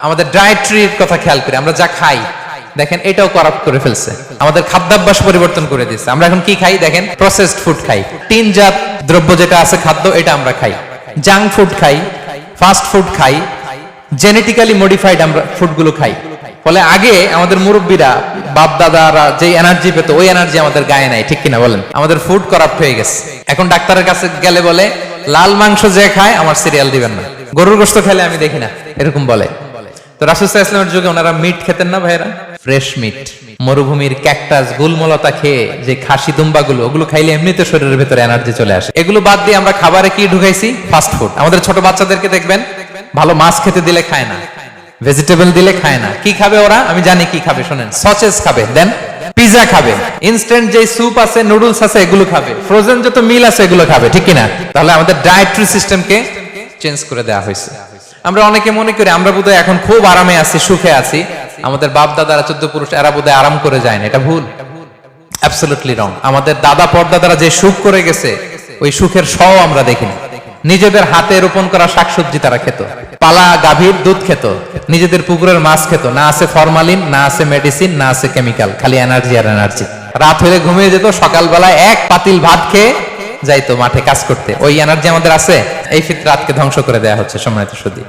আমাদের ডায়েটরির কথা খেয়াল করি, আমরা যা খাই দেখেন এটাও করাপ্ট করে ফেলছে, আমাদের খাদ্যাভ্যাস পরিবর্তন করে দিচ্ছে। আমরা এখন কি খাই দেখেন, প্রসেসড ফুড খাই, টিনজাত দ্রব্য যেটা আছে খাদ্য এটা আমরা খাই, জাঙ্ক ফুড খাই, ফাস্ট ফুড খাই, জেনেটিক্যালি মডিফাইড আমরা ফুডগুলো খাই। ফলে আগে আমাদের মুরব্বীরা বাপ দাদারা যে এনার্জি পেত ওই এনার্জি আমাদের গায়ে নাই, ঠিক কিনা বলেন? আমাদের ফুড করাপ্ট হয়ে গেছে। এখন ডাক্তারের কাছে গেলে বলে লাল মাংস যে খায় আমার সিরিয়াল দিবেন না, গরুর গোশত খেলে আমি দেখি না, এরকম বলে। তো রাসূল সাল্লাল্লাহু আলাইহি ওয়াসাল্লামের যুগে ওনারা মিট খেতেন না ভাইরা, ফ্রেশ মিট, মরুভূমির ক্যাকটাস গুলমলতা খেয়ে যে খাসি দুম্বাগুলো, ওগুলো খাইলে এমনিতে শরীরের ভেতরে এনার্জি চলে আসে। এগুলো বাদ দিয়ে আমরা খাবারে কি ঢুকাইছি? Fast food. আমাদের ছোট বাচ্চাদেরকে দেখবেন ভালো মাছ খেতে দিলে খায় না, ভেজিটেবল দিলে খায় না। কি খাবে ওরা? আমি জানি কি খাবে, শোনেন। সসেজ খাবে, দেন পিজা খাবে, ইনস্ট্যান্ট যে স্যুপ আছে, নুডলস আছে, এগুলো খাবে, ফ্রোজেন যত মিল আছে এগুলো খাবে, ঠিক কিনা? তাহলে আমাদের ডায়েটরি সিস্টেমকে চেঞ্জ করে দেওয়া হয়েছে। আমরা অনেকে মনে করি আমরা বোধহয় এখন খুব আরামে আছি, সুখে আছি, আমাদের বাপ দাদারা 14 পুরুষ এরা বোধহয় আরাম করে যায় না। এটা ভুল, অ্যাবসলিউটলি রং। আমাদের দাদা পরদাদারা যে সুখ করে গেছে ওই সুখের সও আমরা দেখিনি। নিজেদের হাতে রোপণ করা শাকসবজি তারা খেত, পালা গাভীর দুধ খেত, নিজেদের পুকুরের মাছ খেত, না আছে ফরমালিন, না আছে মেডিসিন, না আছে কেমিক্যাল, খালি এনার্জি আর এনার্জি। রাত হলে ঘুমিয়ে যেত, সকালবেলায় এক পাতিল ভাত খেয়ে যাইতো মাঠে কাজ করতে। ওই এনার্জি আমাদের আছে। এই ফিতরাতকে ধ্বংস করে দেয়া হচ্ছে, সম্মানিত সুধী।